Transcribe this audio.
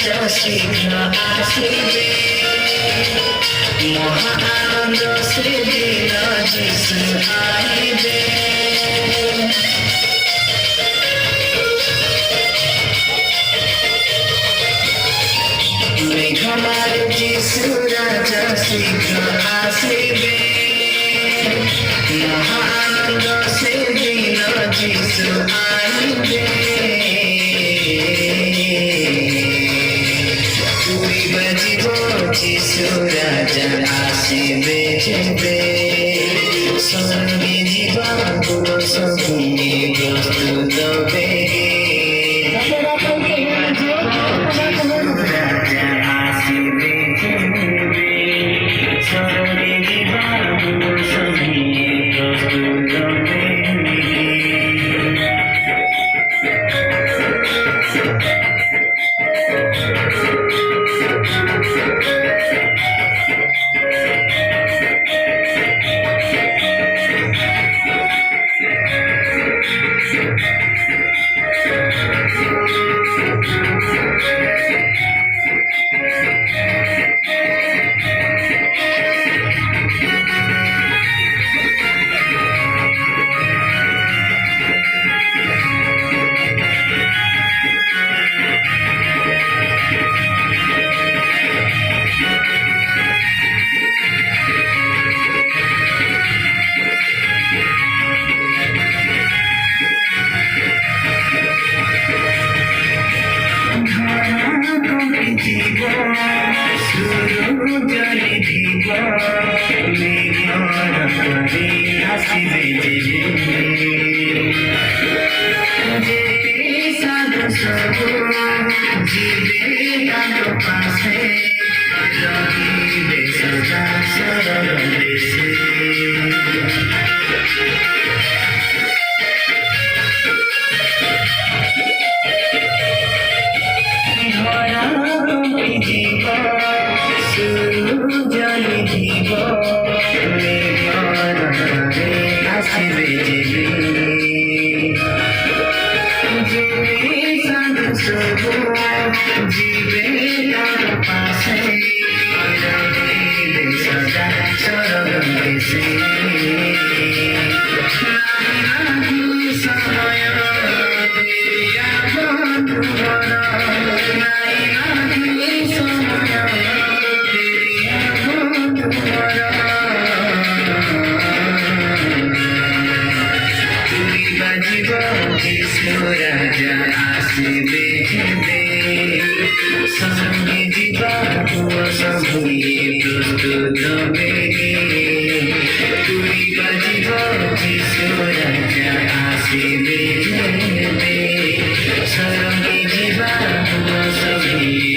শীঘ্র আসিবে মহা আনন্দ সেদিন যিশু আইবে মেঘমার যিশু রাজা শীঘ্র আসিবে মহা আনন্দ সেদিন যিশু আইবে যিশু রাজা আসিবে যেবে স্বর্গে ଯିବା ପୁରୁଷ ଭୂମି ପ୍ରସ୍ତୁତ ବେগে ରାଜା ଆସିବେ ଯେବେ ସ୍ୱର୍গে ଯିବା ପୁରୁଷ ଭୂମି ପ୍ରସ୍ତୁତ ବେগে জলে জীব করে আসিবে যেতে সাধু সবু জীবে তার পাশে রহিবে সদা সরল দেশে জলে জীব আসিবে যেবে সাধু সবু জীবে তার পাশে রহিবে সদা সরল দেশে সময় ফিরিয়া বন্ধুবর নাই সময় ফিরিয়া বন্ধুবর তুই বাজিব যিশু রাজা আসিবে যেবে সঙ্গে ଯିବା ପୁରୁଷ ଭୂମି ପ୍ରସ୍ତୁତ ବେগে তুই বাজিব যিশু রাজা আসিবে যেবে সঙ্গে ଯିବା ପୁରୁଷ ଭୂମି